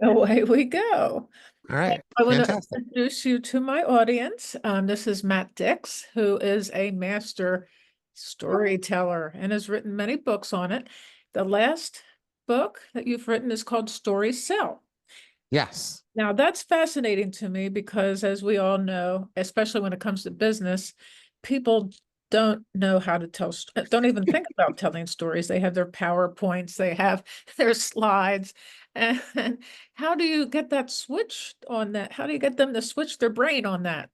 away we go. All right, I want to fantastic. introduce you to my audience. This is Matt Dix, who is a master storyteller and has written many books on it. The last book that you've written is called Stories Sell. Yes. Now, that's fascinating to me because, as we all know, especially when it comes to business, people don't know how to tell, don't even think about telling stories. They have their PowerPoints, they have their slides. And how do you get that switch on that? How do you get them to switch their brain on that?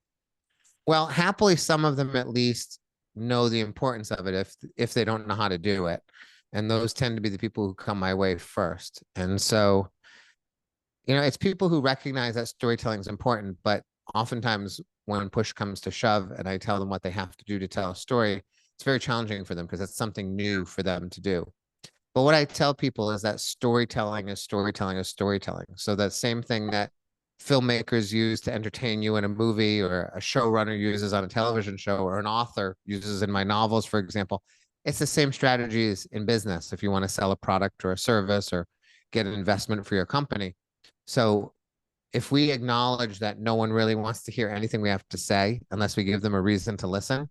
Well, happily, some of them at least know the importance of it if they don't know how to do it. And those tend to be the people who come my way first. And so, it's people who recognize that storytelling is important, but oftentimes when push comes to shove and I tell them what they have to do to tell a story, it's very challenging for them because it's something new for them to do. But what I tell people is that storytelling is storytelling is storytelling. So that same thing that filmmakers use to entertain you in a movie or a showrunner uses on a television show or an author uses in my novels, for example, it's the same strategies in business if you want to sell a product or a service or get an investment for your company. So if we acknowledge that no one really wants to hear anything we have to say unless we give them a reason to listen,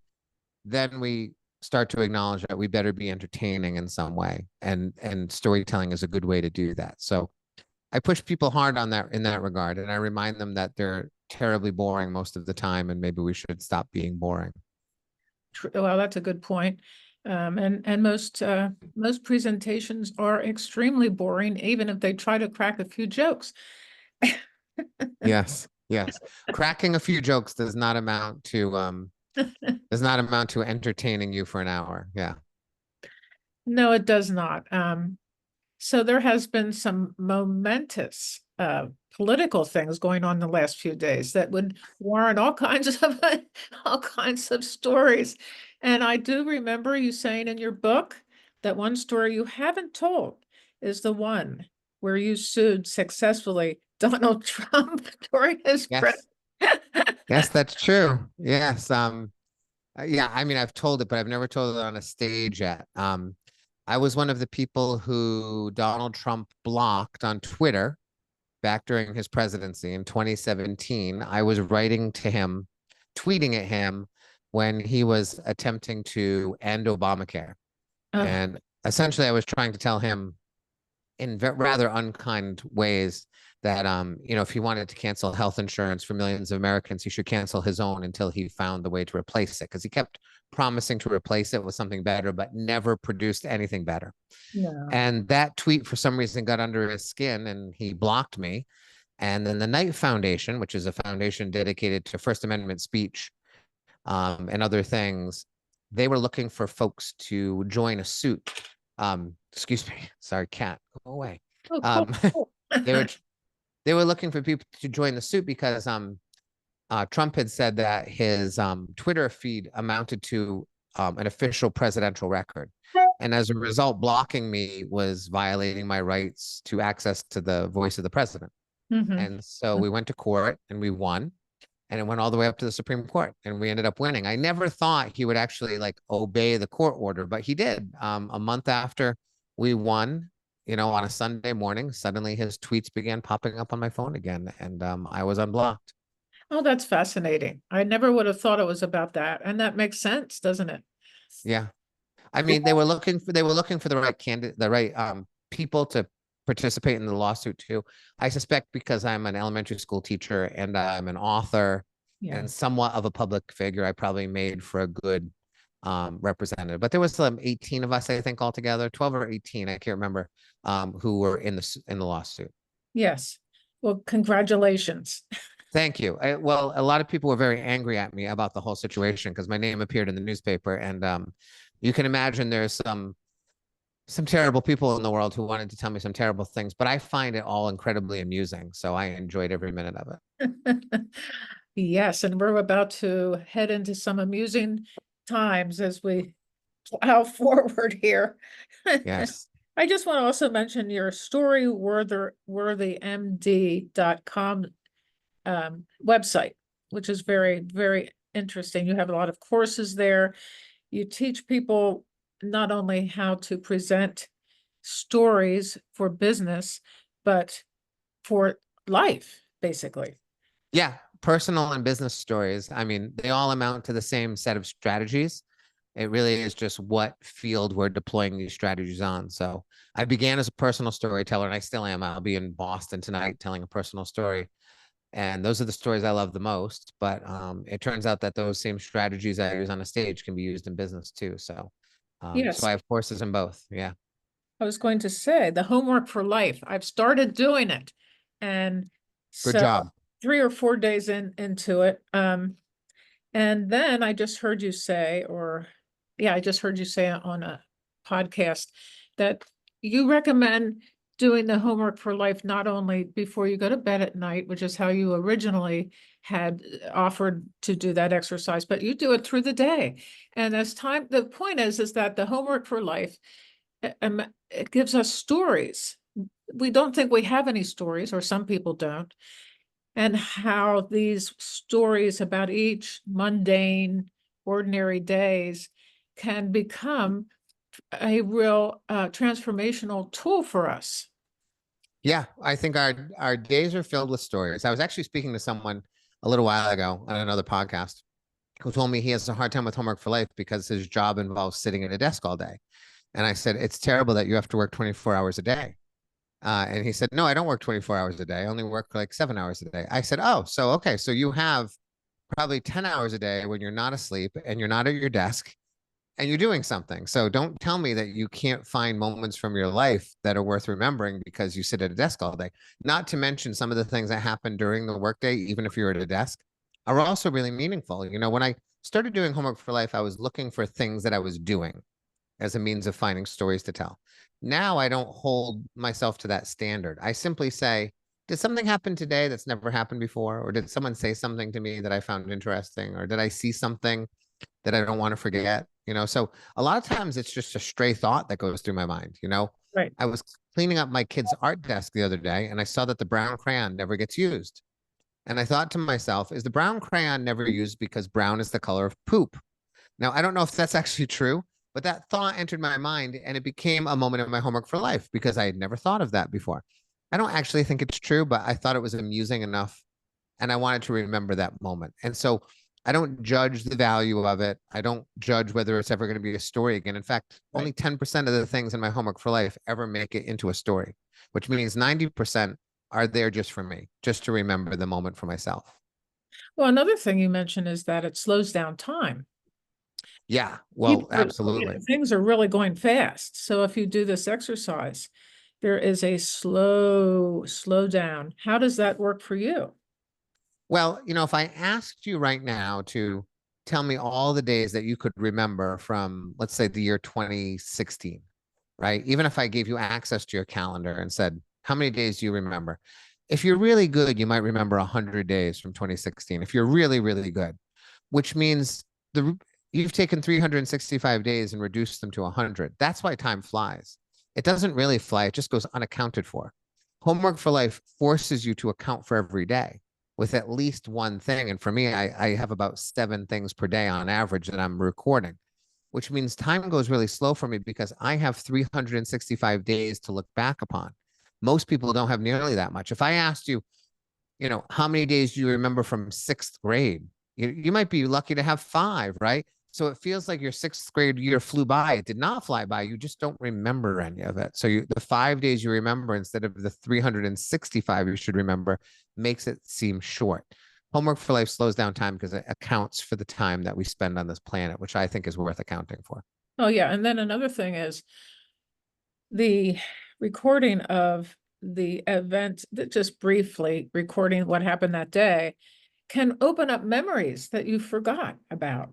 then we start to acknowledge that we better be entertaining in some way, and storytelling is a good way to do that. So I push people hard on that in that regard, and I remind them that they're terribly boring most of the time, and maybe we should stop being boring. Well, that's a good point. And most presentations are extremely boring, even if they try to crack a few jokes. Yes, yes. Cracking a few jokes does not amount to entertaining you for an hour. Yeah. No, it does not. So there has been some momentous political things going on the last few days that would warrant all kinds of all kinds of stories. And I do remember you saying in your book that one story you haven't told is the one where you sued successfully Donald Trump during his press. Yes. Yes, that's true. Yes. Yeah, I mean, I've told it, but I've never told it on a stage yet. I was one of the people who Donald Trump blocked on Twitter back during his presidency in 2017. I was writing to him, tweeting at him when he was attempting to end Obamacare. Oh, And essentially, I was trying to tell him in rather unkind ways that if he wanted to cancel health insurance for millions of Americans, he should cancel his own until he found the way to replace it because he kept promising to replace it with something better, but never produced anything better. no. And that tweet, for some reason, got under his skin and he blocked me. And then the Knight Foundation, which is a foundation dedicated to First Amendment speech and other things, they were looking for folks to join a suit. Excuse me, sorry, cat, go away. Oh, cool. Um, Cool. they were they were looking for people to join the suit because Trump had said that his Twitter feed amounted to an official presidential record. And as a result, blocking me was violating my rights to access to the voice of the president. Mhm. And so we went to court and we won. And it went all the way up to the Supreme Court and we ended up winning. I never thought he would actually like obey the court order, but he did. A month after we won, on a Sunday morning, suddenly his tweets began popping up on my phone again, and I was unblocked. Oh, that's fascinating. I never would have thought it was about that. And that makes sense, doesn't it? Yeah, I mean, they were looking for the right candidate, the right people to participate in the lawsuit too. I suspect because I'm an elementary school teacher and I'm an author Yeah. and somewhat of a public figure, I probably made for a good representative. But there was 18 of us, I think, altogether, 12 or 18, I can't remember, who were in the lawsuit. Yes. Well, congratulations. Thank you. Well, a lot of people were very angry at me about the whole situation because my name appeared in the newspaper, and you can imagine there's some terrible people in the world who wanted to tell me some terrible things, but I find it all incredibly amusing. So I enjoyed every minute of it. Yes, and we're about to head into some amusing times as we plow forward here. Yes. I just want to also mention your storywordymd.com website, which is very, very interesting. You have a lot of courses there. You teach people not only how to present stories for business, but for life, basically. Yeah, personal and business stories. I mean, they all amount to the same set of strategies. It really is just what field we're deploying these strategies on. So I began as a personal storyteller, and I still am. I'll be in Boston tonight telling a personal story. And those are the stories I love the most. But it turns out that those same strategies I use on a stage can be used in business too. So Yes, I have courses in both. Yeah. I was going to say the homework for life. I've started doing it. And Good so job. 3 or 4 days into it. And then I just heard you say, or yeah, I just heard you say on a podcast that you recommend doing the homework for life not only before you go to bed at night, which is how you originally had offered to do that exercise, but you do it through the day. And as time, the point is that the homework for life, it gives us stories. We don't think we have any stories, or some people don't, and how these stories about each mundane, ordinary days can become a real transformational tool for us. Yeah, I think our days are filled with stories. I was actually speaking to someone a little while ago on another podcast who told me he has a hard time with homework for life because his job involves sitting at a desk all day. And I said, it's terrible that you have to work 24 hours a day. And he said, no, I don't work 24 hours a day. I only work like 7 hours a day. I said, oh, so okay. So you have probably 10 hours a day when you're not asleep and you're not at your desk and you're doing something. So don't tell me that you can't find moments from your life that are worth remembering because you sit at a desk all day. Not to mention some of the things that happen during the workday, even if you're at a desk, are also really meaningful. You know, when I started doing homework for life, I was looking for things that I was doing as a means of finding stories to tell. Now I don't hold myself to that standard. I simply say, did something happen today that's never happened before? Or did someone say something to me that I found interesting? Or did I see something that I don't want to forget? You know, so a lot of times it's just a stray thought that goes through my mind. You know, Right. I was cleaning up my kid's art desk the other day and I saw that the brown crayon never gets used. And I thought to myself, is the brown crayon never used because brown is the color of poop? Now, I don't know if that's actually true, but that thought entered my mind and it became a moment of my homework for life because I had never thought of that before. I don't actually think it's true, but I thought it was amusing enough and I wanted to remember that moment. And so I don't judge the value of it. I don't judge whether it's ever going to be a story again. In fact, Right. only 10% of the things in my homework for life ever make it into a story, which means 90% are there just for me, just to remember the moment for myself. Well, another thing you mentioned is that it slows down time. Yeah, well, absolutely. Things are really going fast. So if you do this exercise, there is a slow down. How does that work for you? Well, you know, if I asked you right now to tell me all the days that you could remember from, let's say, the year 2016, right? Even if I gave you access to your calendar and said, how many days do you remember? If you're really good, you might remember 100 days from 2016. If you're really, really good, which means the you've taken 365 days and reduced them to 100. That's why time flies. It doesn't really fly, it just goes unaccounted for. Homework for life forces you to account for every day with at least one thing. And for me, I have about 7 things per day on average that I'm recording, which means time goes really slow for me because I have 365 days to look back upon. Most people don't have nearly that much. If I asked you, you know, how many days do you remember from sixth grade? You might be lucky to have 5, right? So it feels like your sixth grade year flew by. It did not fly by. You just don't remember any of it. So the 5 days you remember instead of the 365 you should remember makes it seem short. Homework for life slows down time because it accounts for the time that we spend on this planet, which I think is worth accounting for. Oh, yeah. And then another thing is the recording of the event, just briefly recording what happened that day, can open up memories that you forgot about.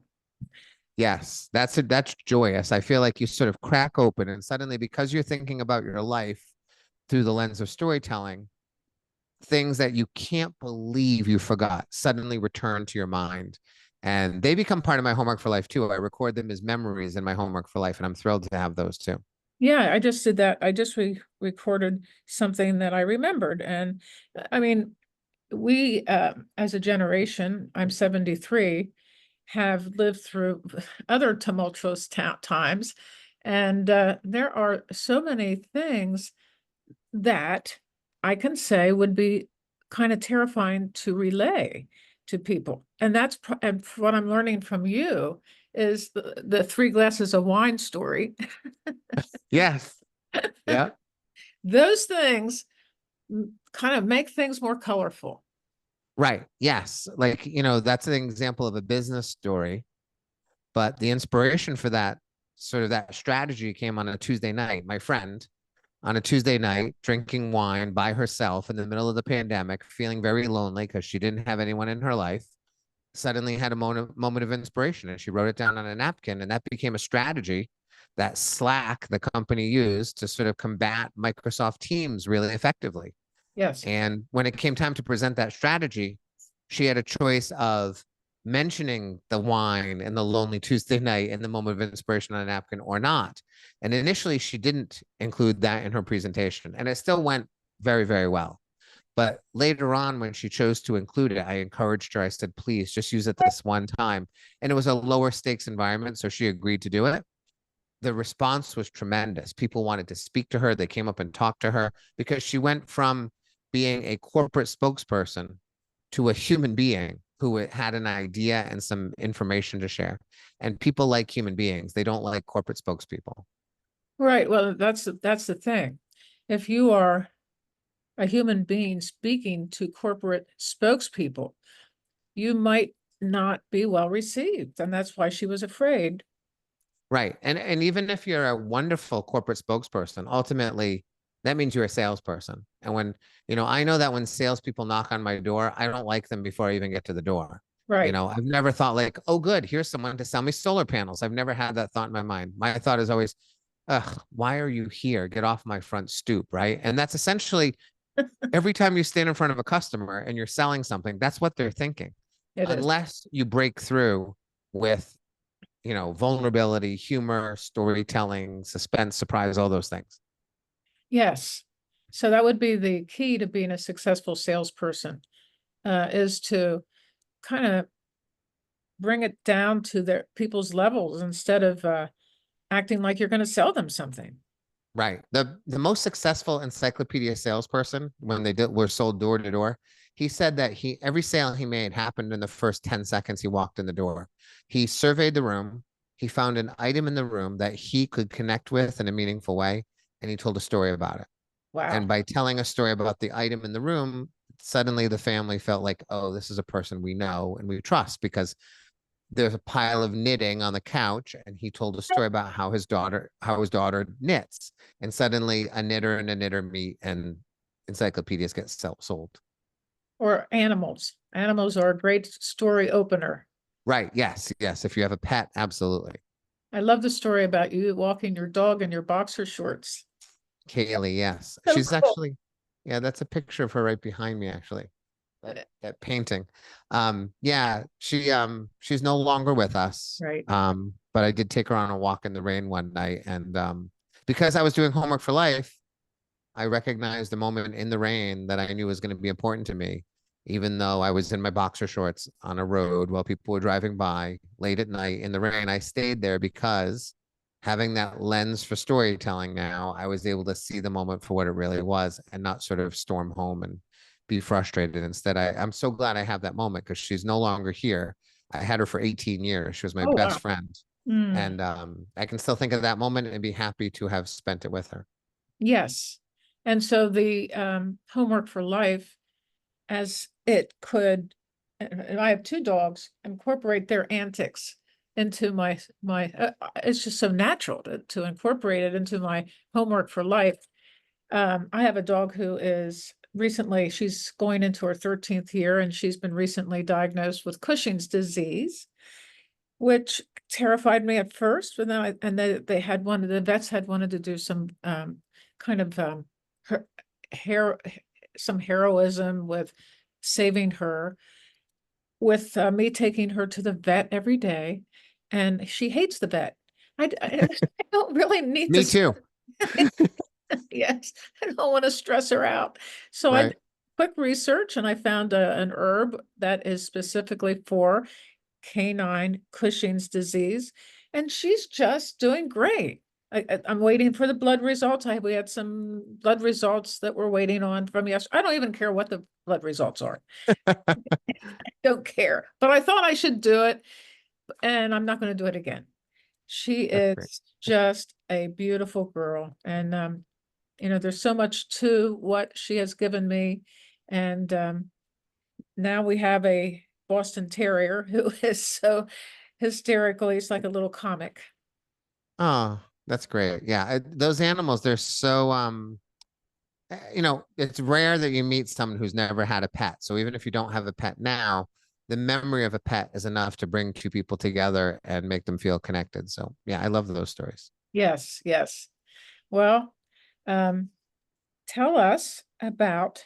Yes, that's joyous. I feel like you sort of crack open and suddenly because you're thinking about your life through the lens of storytelling, things that you can't believe you forgot suddenly return to your mind. And they become part of my homework for life too. I record them as memories in my homework for life, and I'm thrilled to have those too. Yeah, I just did that. I just recorded something that I remembered. And I mean, we, as a generation, I'm 73, have lived through other tumultuous times. And there are so many things that I can say would be kind of terrifying to relay to people. And and what I'm learning from you is the three glasses of wine story. Yes. Yeah. Those things kind of make things more colorful. Right. Yes. Like, that's an example of a business story, but the inspiration for that sort of that strategy came on a Tuesday night. My friend on a Tuesday night drinking wine by herself in the middle of the pandemic, feeling very lonely because she didn't have anyone in her life, suddenly had a moment of inspiration and she wrote it down on a napkin. And that became a strategy that Slack, the company, used to sort of combat Microsoft Teams really effectively. Yes. And when it came time to present that strategy, she had a choice of mentioning the wine and the lonely Tuesday night and the moment of inspiration on a napkin or not. And initially, she didn't include that in her presentation, and it still went very, very well. But later on, when she chose to include it, I encouraged her. I said, please just use it this one time. And it was a lower stakes environment. So she agreed to do it. The response was tremendous. People wanted to speak to her. They came up and talked to her because she went from being a corporate spokesperson to a human being who had an idea and some information to share. And people like human beings. They don't like corporate spokespeople. Right. Well, that's the thing. If you are a human being speaking to corporate spokespeople, you might not be well received. And that's why she was afraid. Right. And even if you're a wonderful corporate spokesperson, ultimately that means you're a salesperson. And I know that when salespeople knock on my door, I don't like them before I even get to the door. Right. I've never thought like, oh, good, here's someone to sell me solar panels. I've never had that thought in my mind. My thought is always, ugh, why are you here? Get off my front stoop, right? And that's essentially every time you stand in front of a customer and you're selling something, that's what they're thinking. It is. Unless you break through with vulnerability, humor, storytelling, suspense, surprise, all those things. Yes. So that would be the key to being a successful salesperson, is to kind of bring it down to their people's levels instead of acting like you're going to sell them something. Right. The most successful encyclopedia salesperson, when were sold door to door, he said that every sale he made happened in the first 10 seconds he walked in the door. He surveyed the room, he found an item in the room that he could connect with in a meaningful way, and he told a story about it. And Wow. by telling a story about the item in the room, suddenly the family felt like, oh, this is a person we know and we trust because there's a pile of knitting on the couch and he told a story about how his daughter knits, and suddenly a knitter and a knitter meet and encyclopedias get sold. Or animals. Animals are a great story opener. Right. Yes, if you have a pet, absolutely. I love the story about you walking your dog in your boxer shorts. Kaylee, yes, So she's cool. actually, yeah, that's a picture of her right behind me actually, that painting. Yeah, she's no longer with us. Right. But I did take her on a walk in the rain one night, and because I was doing homework for life, I recognized a moment in the rain that I knew was going to be important to me, even though I was in my boxer shorts on a road while people were driving by late at night in the rain. I stayed there because having that lens for storytelling now, I was able to see the moment for what it really was and not sort of storm home and be frustrated. Instead, I'm so glad I have that moment because she's no longer here. I had her for 18 years. She was my Oh, wow. best friend. Mm. And I can still think of that moment and be happy to have spent it with her. Yes. And so the homework for life, as it could, and I have two dogs, incorporate their antics into it's just so natural to incorporate it into my homework for life. I have a dog who is she's going into her 13th year, and she's been recently diagnosed with Cushing's disease, which terrified me at first. But then the vets had wanted to do some kind of her, hair, some heroism with saving her, with me taking her to the vet every day, and she hates the vet. I don't really need Me to. too. Yes, I don't want to stress her out. So I Right. did quick research and I found an herb that is specifically for canine Cushing's disease, and she's just doing great. I'm waiting for the blood results. We had some blood results that we're waiting on from yesterday. I don't even care what the blood results are. Don't care. But I thought I should do it, and I'm not going to do it again. She That's great. is just a beautiful girl. And there's so much to what she has given me. And now we have a Boston Terrier who is so hysterical. He's like a little comic. Oh, that's great. Yeah, those animals, they're so it's rare that you meet someone who's never had a pet. So even if you don't have a pet now, the memory of a pet is enough to bring two people together and make them feel connected. So yeah, I love those stories. Yes, yes. Well, um, tell us about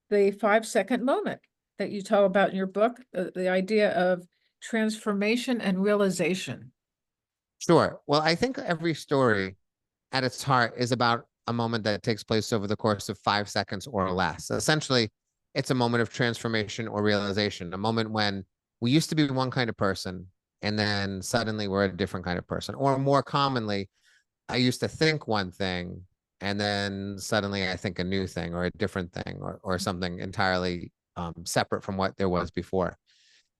the 5-second moment that you tell about in your book, the idea of transformation and realization. Sure. Well, I think every story at its heart is about a moment that takes place over the course of 5 seconds or less. Essentially, it's a moment of transformation or realization, a moment when we used to be one kind of person and then suddenly we're a different kind of person. Or more commonly, I used to think one thing and then suddenly I think a new thing or a different thing or something entirely separate from what there was before.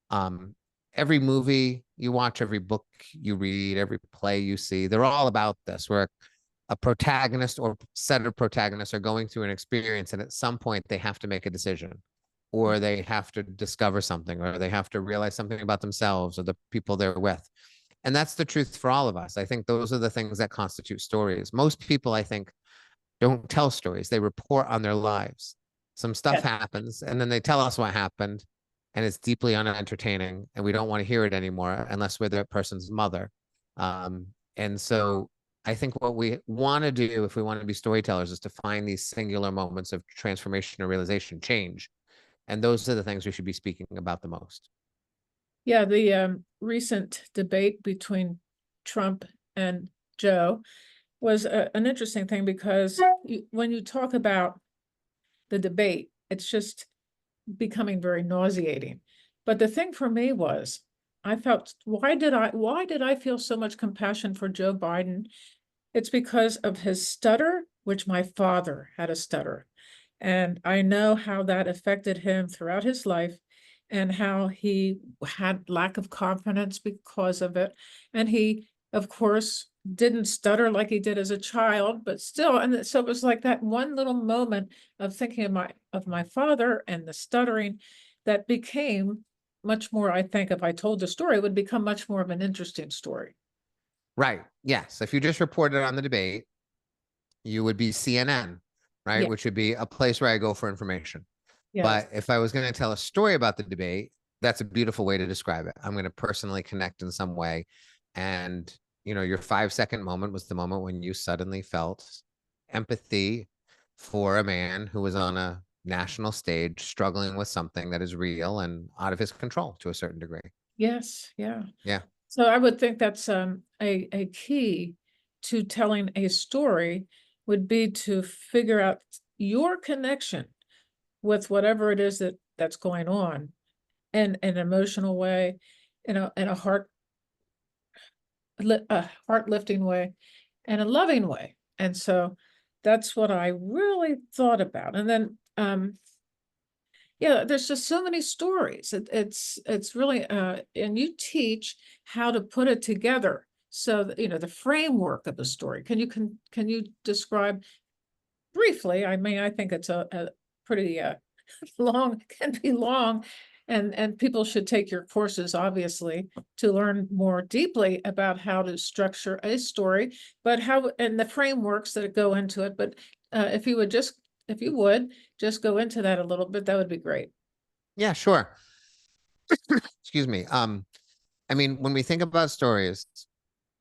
Um, every movie you watch, every book you read, every play you see, they're all about this, where a protagonist or set of protagonists are going through an experience and at some point they have to make a decision or they have to discover something or they have to realize something about themselves or the people they're with. And that's the truth for all of us. I think those are the things that constitute stories. Most people, I think, don't tell stories. They report on their lives. Some stuff Yes. happens and then they tell us what happened and it's deeply unentertaining and we don't want to hear it anymore unless we're that person's mother. And so I think what we want to do if we want to be storytellers is to find these singular moments of transformation or realization, change. And those are the things we should be speaking about the most. Yeah, the recent debate between Trump and Joe was an interesting thing because when you talk about the debate, it's just becoming very nauseating. But the thing for me was, I felt, why did I feel so much compassion for Joe Biden? It's because of his stutter, which my father had a stutter. And I know how that affected him throughout his life and how he had lack of confidence because of it. And he, of course, didn't stutter like he did as a child, but still, and so it was like that one little moment of thinking of my father and the stuttering that became much more, I think, if I told the story, it would become much more of an interesting story. Right. Yes. If you just reported on the debate, you would be CNN, right? Yeah, Which would be a place where I go for information. yes, But if I was going to tell a story about the debate, that's a beautiful way to describe it. I'm going to personally connect in some way. And, your 5 second moment was the moment when you suddenly felt empathy for a man who was on a national stage struggling with something that is real and out of his control to a certain degree. yes, yeah. Yeah. So I would think that's a key to telling a story would be to figure out your connection with whatever it is that's going on in an emotional way, in a heart lifting way, and a loving way. And so that's what I really thought about. And then yeah, there's just so many stories. It's really and you teach how to put it together. So that, the framework of the story. Can you describe briefly? I mean, I think it's a pretty long, can be long, and people should take your courses, obviously, to learn more deeply about how to structure a story, but how and the frameworks that go into it. But if you would just go into that a little bit, that would be great. Yeah, sure. Excuse me. I mean, when we think about stories,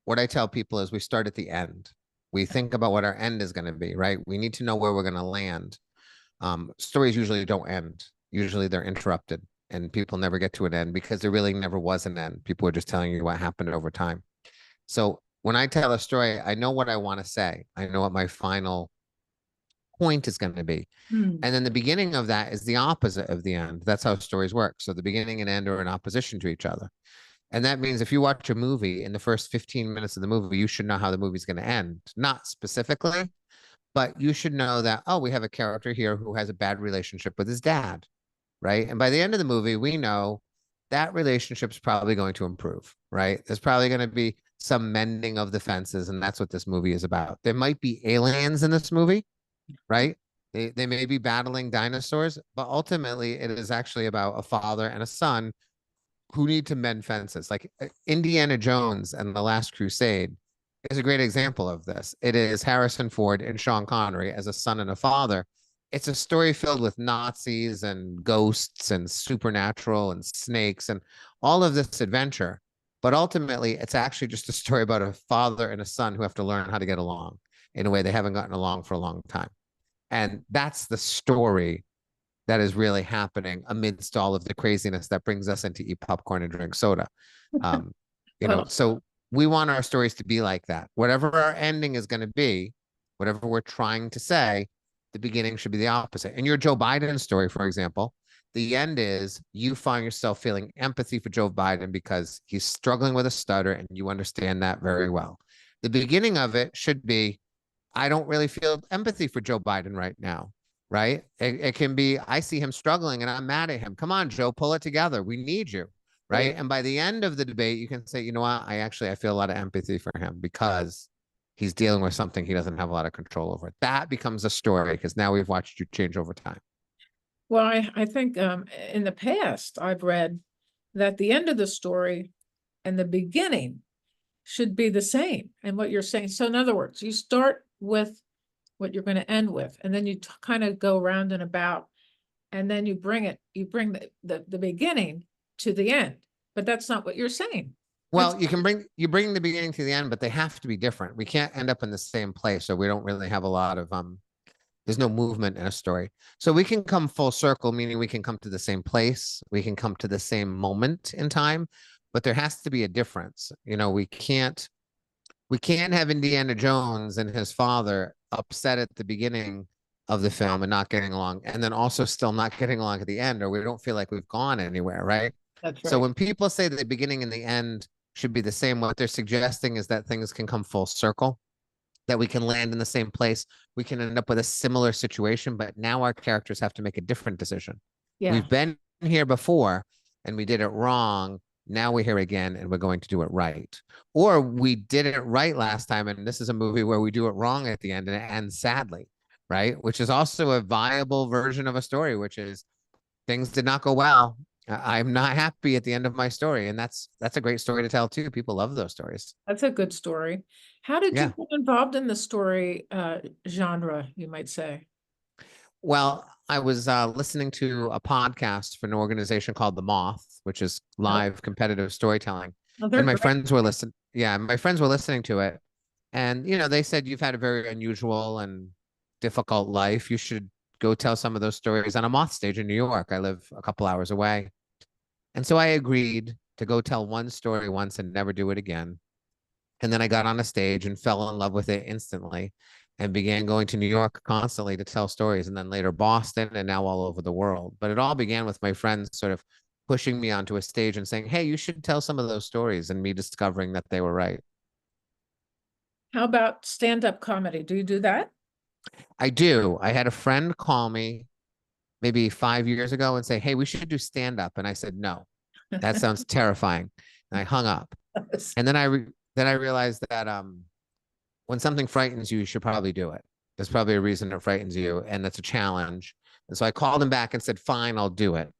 what I tell people is we start at the end. We think about what our end is going to be, right? We need to know where we're going to land. Stories usually don't end. Usually they're interrupted and people never get to an end because there really never was an end. People are just telling you what happened over time. So when I tell a story, I know what I want to say. I know what my final point is going to be. Hmm. And then the beginning of that is the opposite of the end. That's how stories work. So the beginning and end are in opposition to each other. And that means if you watch a movie in the first 15 minutes of the movie, you should know how the movie's going to end. Not specifically, but you should know that, oh, we have a character here who has a bad relationship with his dad, right? And by the end of the movie, we know that relationship's probably going to improve, right? There's probably going to be some mending of the fences, and that's what this movie is about. There might be aliens in this movie, right? They may be battling dinosaurs, but ultimately it is actually about a father and a son who need to mend fences. Like Indiana Jones and The Last Crusade is a great example of this. It is Harrison Ford and Sean Connery as a son and a father. It's a story filled with Nazis and ghosts and supernatural and snakes and all of this adventure. But ultimately, it's actually just a story about a father and a son who have to learn how to get along in a way they haven't gotten along for a long time. And that's the story that is really happening amidst all of the craziness that brings us into eat popcorn and drink soda. Um, Well, so we want our stories to be like that. Whatever our ending is going to be, whatever we're trying to say, the beginning should be the opposite. In your Joe Biden story, for example, the end is you find yourself feeling empathy for Joe Biden because he's struggling with a stutter and you understand that very well. The beginning of it should be I don't really feel empathy for Joe Biden right now, right? It can be, I see him struggling and I'm mad at him. Come on, Joe, pull it together. We need you, right? And by the end of the debate, you can say, you know what? I feel a lot of empathy for him because he's dealing with something he doesn't have a lot of control over. That becomes a story because now we've watched you change over time. well, I think in the past I've read that the end of the story and the beginning should be the same. And what you're saying, so in other words, you start with what you're going to end with, and then you kind of go round and about, and then you bring the beginning to the end. But that's not what you're saying. That's Well, you bring the beginning to the end, but they have to be different. We can't end up in the same place, so we don't really have a lot of there's no movement in a story. So we can come full circle, meaning we can come to the same place, we can come to the same moment in time, but there has to be a difference. We can't have Indiana Jones and his father upset at the beginning of the film and not getting along, and then also still not getting along at the end, or we don't feel like we've gone anywhere, right? that's So right. when people say that the beginning and the end should be the same, what they're suggesting is that things can come full circle, that we can land in the same place. We can end up with a similar situation, but now our characters have to make a different decision. Yeah, We've been here before and we did it wrong. Now we're here again and we're going to do it right. Or we did it right last time, and this is a movie where we do it wrong at the end and it ends sadly, right? Which is also a viable version of a story, which is things did not go well. I'm not happy at the end of my story, and that's a great story to tell too. People love those stories. that's a good story. How did you Yeah. get involved in the story genre, you might say? Well, I was listening to a podcast for an organization called The Moth, which is Oh, live competitive storytelling. well, they're And my great. friends were listening. Yeah, my friends were listening to it. And, they said you've had a very unusual and difficult life. You should go tell some of those stories on a Moth stage in New York. I live a couple hours away. And so I agreed to go tell one story once and never do it again. And then I got on a stage and fell in love with it instantly and began going to New York constantly to tell stories, and then later Boston and now all over the world. But it all began with my friends sort of pushing me onto a stage and saying, hey, you should tell some of those stories, and me discovering that they were right. How about stand-up comedy? Do you do that? I do. I had a friend call me maybe 5 years ago and say, hey, we should do stand up. And I said, no, that sounds terrifying. And I hung up. And then I realized that when something frightens you, you should probably do it. There's probably a reason it frightens you, and it's a challenge. And so I called him back and said, fine, I'll do it.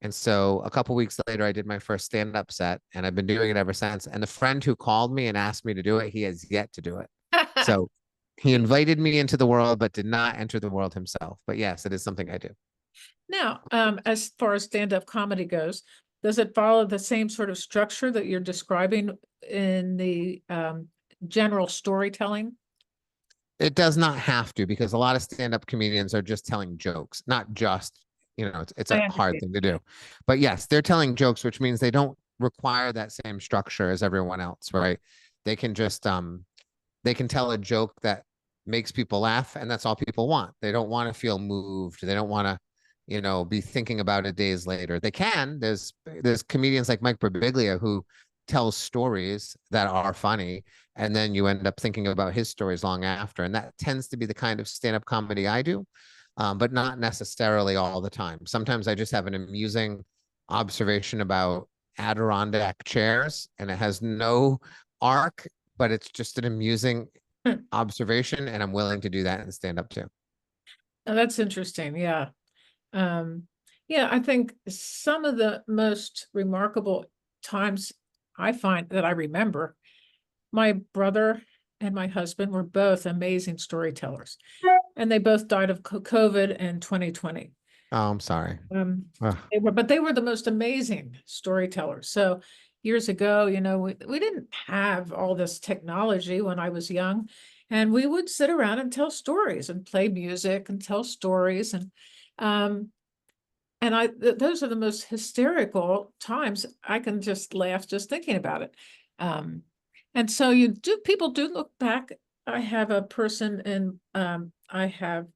And so a couple weeks later, I did my first stand-up set, and I've been doing it ever since. And the friend who called me and asked me to do it, he has yet to do it. So he invited me into the world, but did not enter the world himself. But yes, it is something I do. Now, as far as stand-up comedy goes, does it follow the same sort of structure that you're describing in the general storytelling? It does not have to, because a lot of stand-up comedians are just telling jokes, not just, it's I a hard understand. thing to do. But yes, they're telling jokes, which means they don't require that same structure as everyone else, right? They can just they can tell a joke that makes people laugh, and that's all people want. They don't want to feel moved. They don't want to be thinking about it days later. They can. There's comedians like Mike Birbiglia who tells stories that are funny, and then you end up thinking about his stories long after. And that tends to be the kind of stand-up comedy I do, but not necessarily all the time. Sometimes I just have an amusing observation about Adirondack chairs, and it has no arc, but it's just an amusing observation, and I'm willing to do that in stand-up too. Oh, that's interesting. Yeah. Um, yeah, I think some of the most remarkable times I find that I remember, my brother and my husband were both amazing storytellers, and they both died of COVID in 2020. Oh, I'm sorry. Um, Ugh. but they were the most amazing storytellers. So years ago, we didn't have all this technology when I was young, and we would sit around and tell stories and play music and tell stories. Um, those are the most hysterical times. I can just laugh just thinking about it. Um, and so people do look back. I have a person in, I have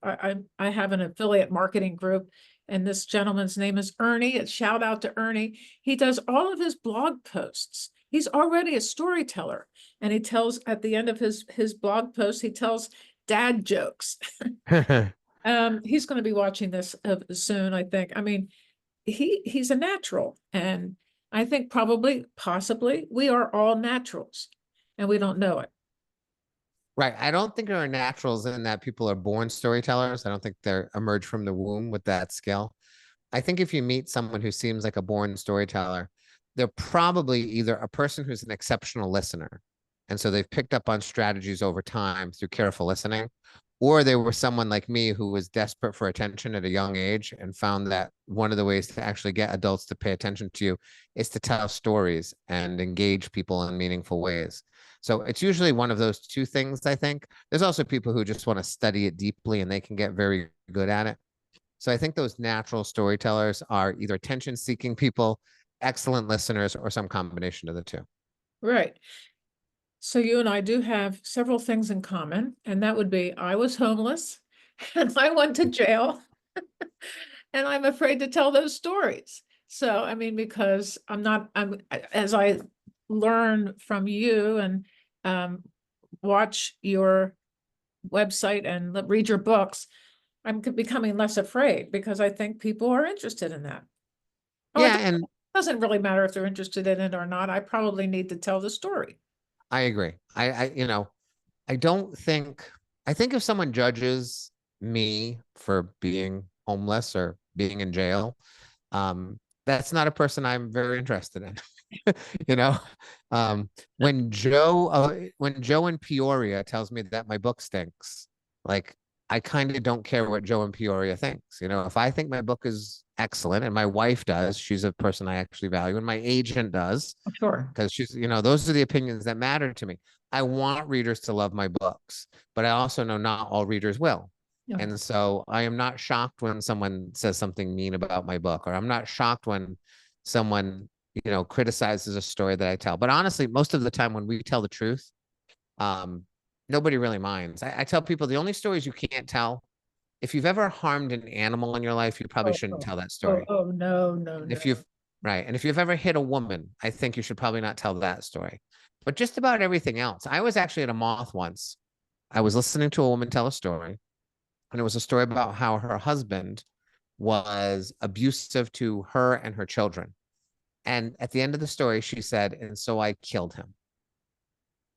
an affiliate marketing group, and this gentleman's name is Ernie. A shout out to Ernie. He does all of his blog posts. He's already a storyteller, and he tells at the end of his blog post, he tells dad jokes. He's going to be watching this soon, I think. I mean, he's a natural, and I think possibly, we are all naturals, and we don't know it. Right. I don't think there are naturals in that people are born storytellers. I don't think they're emerged from the womb with that skill. I think if you meet someone who seems like a born storyteller, they're probably either a person who's an exceptional listener. And so they've picked up on strategies over time through careful listening, or they were someone like me who was desperate for attention at a young age and found that one of the ways to actually get adults to pay attention to you is to tell stories and engage people in meaningful ways. So it's usually one of those two things, I think. There's also people who just want to study it deeply and they can get very good at it. So I think those natural storytellers are either attention seeking people, excellent listeners, or some combination of the two. Right. So you and I do have several things in common, and that would be I was homeless and I went to jail, and I'm afraid to tell those stories. So, I mean, because as I learn from you and um, watch your website and read your books, I'm becoming less afraid because I think people are interested in that. Oh, Yeah, and doesn't really matter if they're interested in it or not. I probably need to tell the story. I agree. I don't think, I think if someone judges me for being homeless or being in jail, that's not a person I'm very interested in. You know, um, when Joe in Peoria tells me that my book stinks, like I kind of don't care what Joe in Peoria thinks. If I think my book is excellent and my wife does, she's a person I actually value, and my agent does, Sure. because those are the opinions that matter to me. I want readers to love my books, but I also know not all readers will. Yeah. And so I am not shocked when someone says something mean about my book, or I'm not shocked when someone, criticizes a story that I tell. But honestly, most of the time when we tell the truth, um, nobody really minds. I tell people the only stories you can't tell, if you've ever harmed an animal in your life, you probably Oh, shouldn't oh, tell that oh, story. oh, no, no, And no. if you've ever hit a woman, I think you should probably not tell that story. But just about everything else. I was actually at a moth once. I was listening to a woman tell a story, and it was a story about how her husband was abusive to her and her children. And at the end of the story, she said, "And so I killed him."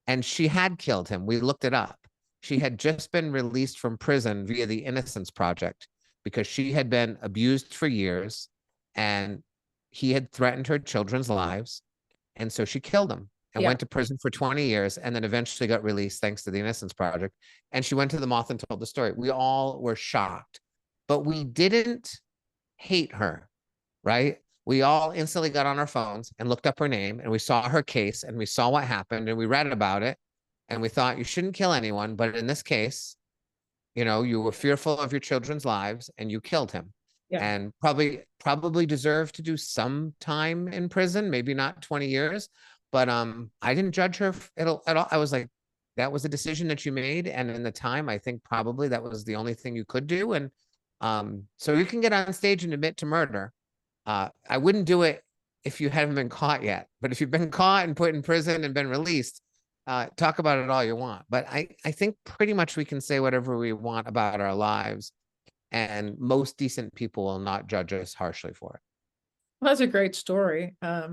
And she had killed him. We looked it up. She had just been released from prison via the Innocence Project because she had been abused for years and he had threatened her children's lives. And so she killed him and Yeah. went to prison for 20 years and then eventually got released thanks to the Innocence Project. And she went to the Moth and told the story. We all were shocked, but we didn't hate her, right? We all instantly got on our phones and looked up her name and we saw her case and we saw what happened and we read about it and we thought you shouldn't kill anyone, but in this case, you were fearful of your children's lives and you killed him, Yeah. and probably deserve to do some time in prison, maybe not 20 years, but I didn't judge her at all. I was like, that was a decision that you made, and in the time I think probably that was the only thing you could do, and So you can get on stage and admit to murder. I wouldn't do it if you haven't been caught yet. But if you've been caught and put in prison and been released, talk about it all you want. But I think pretty much we can say whatever we want about our lives, and most decent people will not judge us harshly for it. Well, that's a great story. It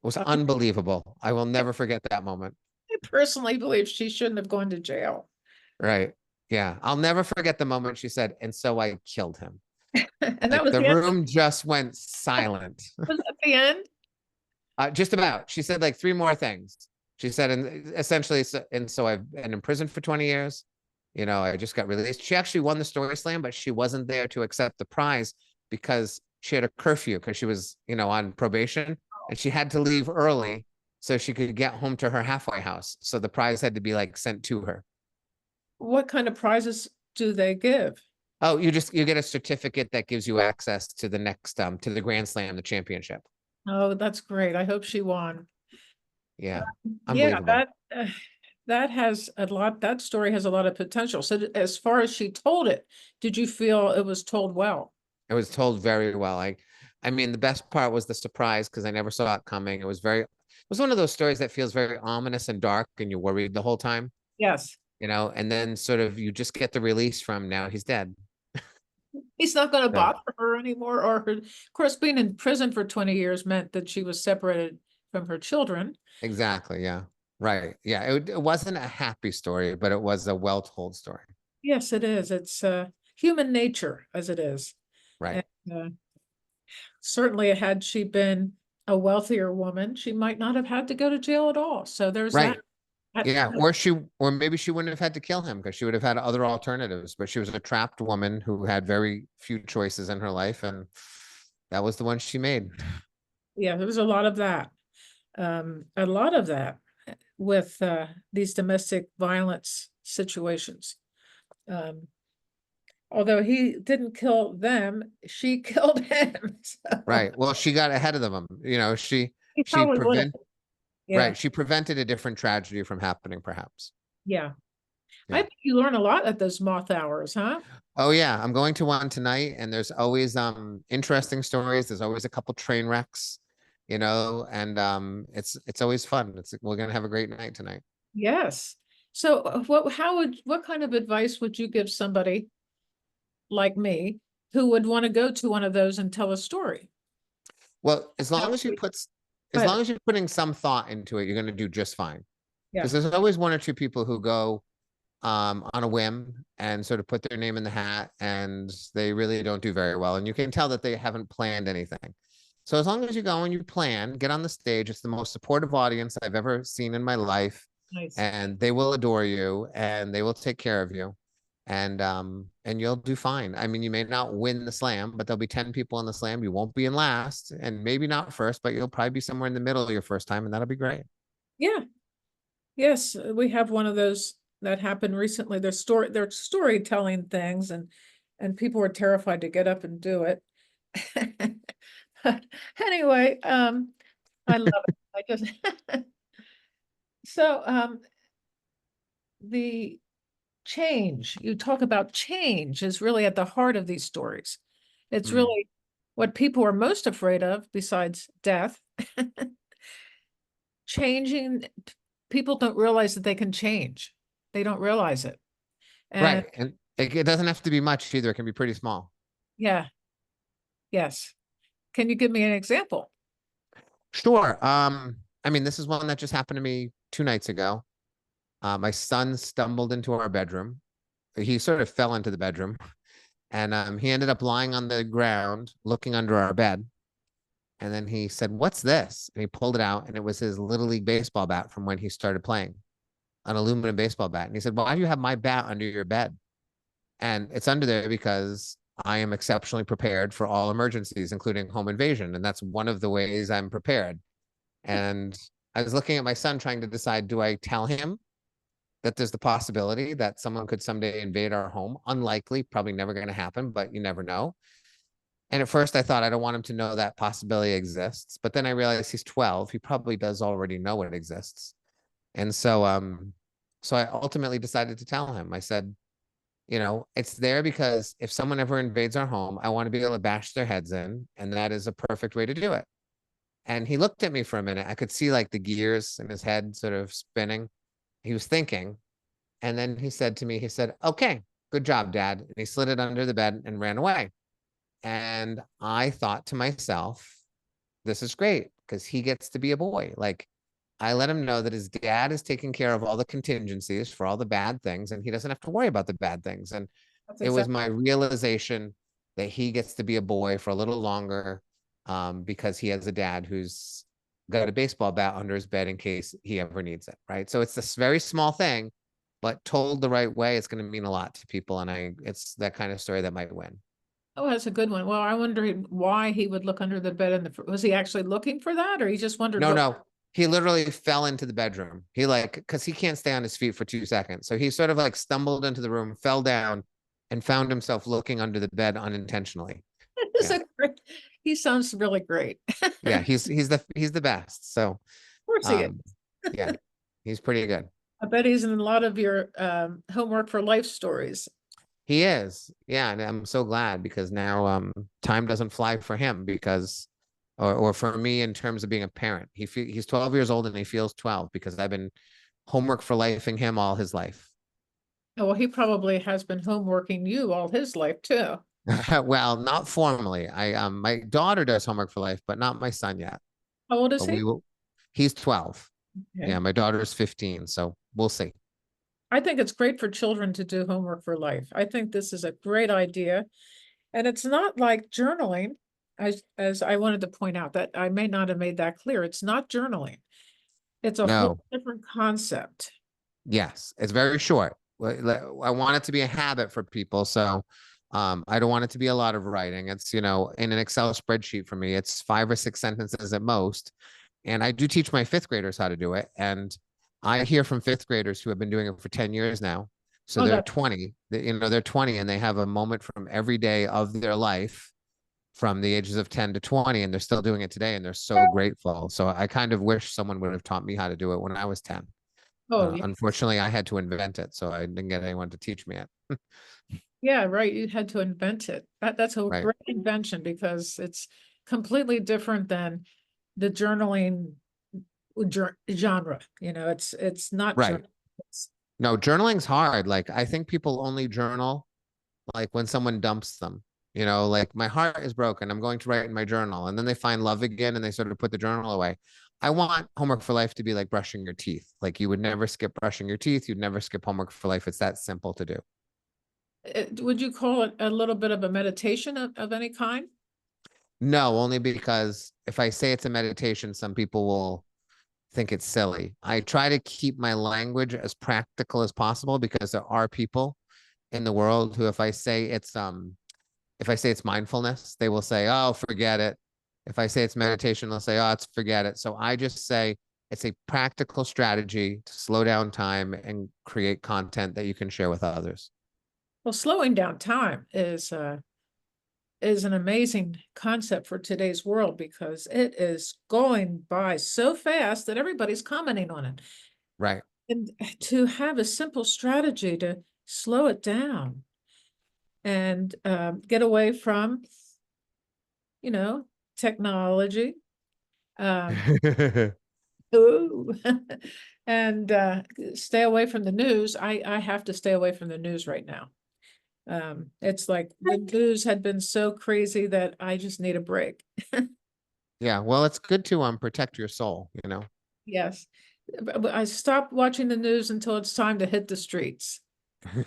was I unbelievable. I will never forget that moment. personally believe she shouldn't have gone to jail. Right. Yeah. I'll never forget the moment she said, and so I killed him. And that Like was the the end. room just went silent. Was that the end? Just about. She said like three more things. She said, and essentially, and so I've been in prison for 20 years. You know, I just got released. She actually won the story slam, but she wasn't there to accept the prize because she had a curfew because she was, on probation, and she had to leave early so she could get home to her halfway house. So the prize had to be like sent to her. What kind of prizes do they give? Oh, you get a certificate that gives you access to the next to the Grand Slam, the championship. Oh, that's great. I hope she won. Yeah. Yeah, Unbelievable. that has a lot, that story has a lot of potential. So as far as she told it, did you feel it was told well? It was told very well. I mean, the best part was the surprise because I never saw it coming. It was one of those stories that feels very ominous and dark, and you're worried the whole time, Yes. and then sort of you just get the release from now he's dead. He's not going to So bother her anymore. Of course, being in prison for 20 years meant that she was separated from her children. exactly, yeah, right, yeah. It wasn't a happy story, but it was a well told story. Yes, it is. It's human nature as it is. And Right, certainly, had she been a wealthier woman, she might not have had to go to jail at all. So there's that. right. Yeah, or maybe she wouldn't have had to kill him because she would have had other alternatives. But she was a trapped woman who had very few choices in her life, and that was the one she made. Yeah, there was a lot of that. A lot of that with these domestic violence situations. Um, although he didn't kill them, she killed him. So Right. Well, she got ahead of them. he She probably would have. Yeah, right. She prevented a different tragedy from happening, perhaps. yeah. I Yeah. think you learn a lot at those moth hours, huh? Oh yeah, I'm going to one tonight, and there's always interesting stories. There's always a couple train wrecks, and it's always fun. We're gonna have a great night tonight. Yes. So what kind of advice would you give somebody like me who would want to go to one of those and tell a story? Well, How as But long as you're putting some thought into it, you're gonna do just fine. yeah, Because there's always one or two people who go on a whim and sort of put their name in the hat, and they really don't do very well. And you can tell that they haven't planned anything. So as long as you go and you plan, get on the stage, it's the most supportive audience I've ever seen in my life, nice. and they will adore you and they will take care of you. And you'll do fine. I mean, you may not win the slam, but there'll be 10 people in the slam. You won't be in last and maybe not first, but you'll probably be somewhere in the middle your first time, and that'll be great. Yeah. Yes, we have one of those that happened recently. They're storytelling things and people were terrified to get up and do it. Anyway, I love it. I just so the change, you talk about change is really at the heart of these stories. It's Mm, really what people are most afraid of besides death. Changing, people don't realize that they can change. They don't realize it. And right. And it doesn't have to be much either. It can be pretty small. yeah, yes. Can you give me an example? Sure. I mean, this is one that just happened to me 2 nights ago. My son stumbled into our bedroom. He sort of fell into the bedroom, and he ended up lying on the ground looking under our bed. And then he said, "What's this?" And he pulled it out, and it was his Little League baseball bat from when he started playing, an aluminum baseball bat. And he said, "Well, why do you have my bat under your bed?" And it's under there because I am exceptionally prepared for all emergencies, including home invasion. And that's one of the ways I'm prepared. And I was looking at my son trying to decide, do I tell him that there's the possibility that someone could someday invade our home? Unlikely, probably never going to happen, but you never know. And at first I thought I don't want him to know that possibility exists. But then I realized he's 12. He probably does already know it exists. And so I ultimately decided to tell him. I said, It's there because if someone ever invades our home, I want to be able to bash their heads in, and that is a perfect way to do it. And he looked at me for a minute. I could see like the gears in his head sort of spinning. He was thinking, and then he said to me, he said, "Okay, good job, Dad." And he slid it under the bed and ran away. And I thought to myself, this is great because he gets to be a boy. Like, I let him know that his dad is taking care of all the contingencies for all the bad things, and he doesn't have to worry about the bad things. And That's it was exactly. my realization that he gets to be a boy for a little longer, because he has a dad who's got a baseball bat under his bed in case he ever needs it. Right. So it's this very small thing, but told the right way, it's going to mean a lot to people. And it's that kind of story that might win. Oh, that's a good one. Well, I wondered why he would look under the bed was he actually looking for that, or he just wondered No, what? no. He literally fell into the bedroom. He because he can't stay on his feet for 2 seconds. So he sort of like stumbled into the room, fell down, and found himself looking under the bed unintentionally. Is Yeah. a great, he sounds really great. Of Yeah. He's the best. So course he is. um yeah, he's pretty good. I bet he's in a lot of your homework for life stories. He is. Yeah. And I'm so glad because now time doesn't fly for him because or for me in terms of being a parent. He's 12 years old and he feels 12 because I've been homework for lifing him all his life. Oh, well, he probably has been homeworking you all his life too. Well, not formally. My daughter does homework for life, but not my son yet. How old is But he? we will. He's 12. Okay. Yeah, my daughter's 15, so we'll see. I think it's great for children to do homework for life. I think this is a great idea. And it's not like journaling, as I wanted to point out that I may not have made that clear. It's not journaling. It's a whole No, different concept. yes, it's very short. I want it to be a habit for people, so I don't want it to be a lot of writing. It's in an Excel spreadsheet for me. It's 5 or 6 sentences at most, and I do teach my fifth graders how to do it. And I hear from fifth graders who have been doing it for 10 years now. So Oh, they're that, 20. They're 20, and they have a moment from every day of their life from the ages of 10 to 20, and they're still doing it today, and they're so grateful. So I kind of wish someone would have taught me how to do it when I was 10. oh, yeah. Unfortunately, I had to invent it, so I didn't get anyone to teach me it. Yeah, right. You had to invent it. That's a Right, great invention because it's completely different than the journaling genre. It's not right. journal. It's- No, journaling's hard. Like I think people only journal like when someone dumps them. Like my heart is broken. I'm going to write in my journal, and then they find love again, and they sort of put the journal away. I want homework for life to be like brushing your teeth. Like you would never skip brushing your teeth. You'd never skip homework for life. It's that simple to do. would you call it a little bit of a meditation of any kind? No, only because if I say it's a meditation, some people will think it's silly. I try to keep my language as practical as possible because there are people in the world who if I say it's mindfulness, they will say, "Oh, forget it." If I say it's meditation, they'll say, "Oh, it's forget it." So I just say it's a practical strategy to slow down time and create content that you can share with others. Well, slowing down time is an amazing concept for today's world because it is going by so fast that everybody's commenting on it. Right. And to have a simple strategy to slow it down and get away from, you know, technology. Um, ooh, and stay away from the news. I have to stay away from the news right now. It's like the news had been so crazy that I just need a break. Yeah, well, it's good to protect your soul. Yes. But I stopped watching the news until it's time to hit the streets.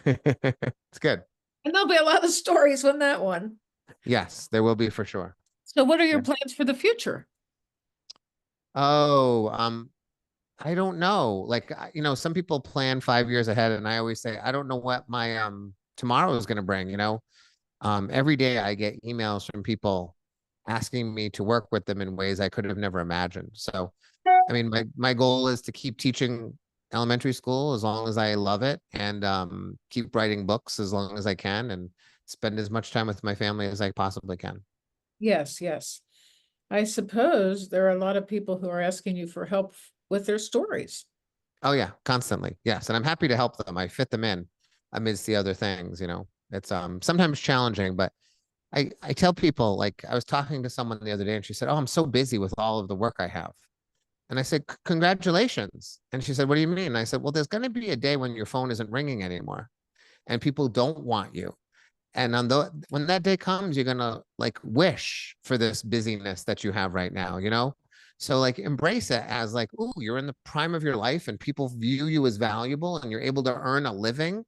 It's good. And there'll be a lot of stories on that one. Yes, there will be for sure. So what are your Yeah. plans for the future? Oh, I don't know. Like, some people plan 5 years ahead, and I always say, I don't know what my tomorrow is going to bring. Every day I get emails from people asking me to work with them in ways I could have never imagined. So, I mean, my goal is to keep teaching elementary school as long as I love it, and keep writing books as long as I can, and spend as much time with my family as I possibly can. Yes, yes. I suppose there are a lot of people who are asking you for help with their stories. Oh yeah, constantly. Yes, and I'm happy to help them. I fit them in. amidst the other things, it's sometimes challenging, but I tell people, like, I was talking to someone the other day and she said, "Oh, I'm so busy with all of the work I have." And I said, "Congratulations." And she said, "What do you mean?" And I said, "Well, there's going to be a day when your phone isn't ringing anymore and people don't want you. And when that day comes, you're gonna like wish for this busyness that you have right now, you know? So like embrace it as like, oh, you're in the prime of your life and people view you as valuable and you're able to earn a living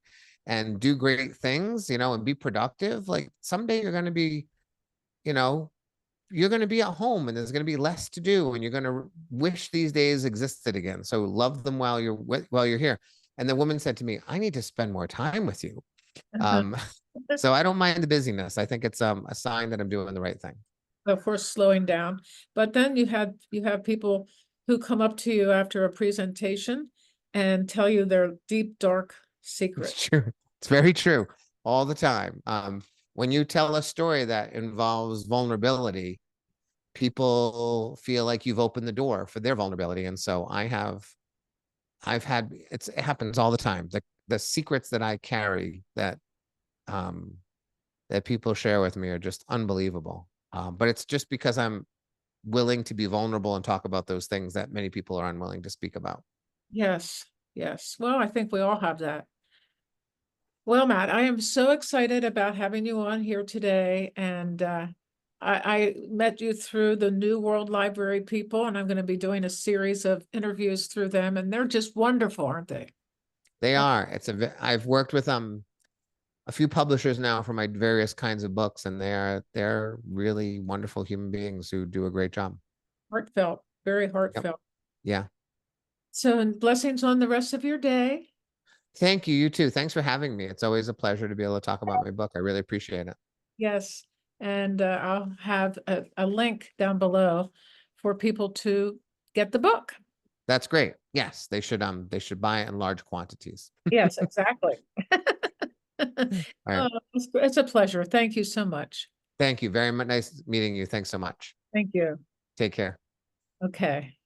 and do great things, and be productive. Like someday you're gonna be, you know, you're gonna be at home and there's gonna be less to do and you're gonna wish these days existed again. So love them while you're here." And the woman said to me, "I need to spend more time with you." Um, so I don't mind the busyness. I think it's a sign that I'm doing the right thing. Of course, slowing down. But then you have people who come up to you after a presentation and tell you their deep, dark It's secret. true. It's very true all the time. When you tell a story that involves vulnerability, people feel like you've opened the door for their vulnerability. And so I've had, it happens all the time. The secrets that I carry um, that people share with me are just unbelievable. But it's just because I'm willing to be vulnerable and talk about those things that many people are unwilling to speak about. Yes, yes. Well, I think we all have that. Well, Matt, I am so excited about having you on here today. And I met you through the New World Library people, and I'm going to be doing a series of interviews through them. And they're just wonderful, aren't they? They are. I've worked with a few publishers now for my various kinds of books, and they're really wonderful human beings who do a great job. Heartfelt, very Yep. heartfelt. Yeah. So, and blessings on the rest of your day. Thank you. You too. Thanks for having me. It's always a pleasure to be able to talk about my book. I really appreciate it. Yes. And I'll have a link down below for people to get the book. That's great. Yes, they should buy it in large quantities. Yes, exactly. All right. Oh, it's a pleasure. Thank you so much. Thank you very much. Nice meeting you. Thanks so much. Thank you. Take care. Okay.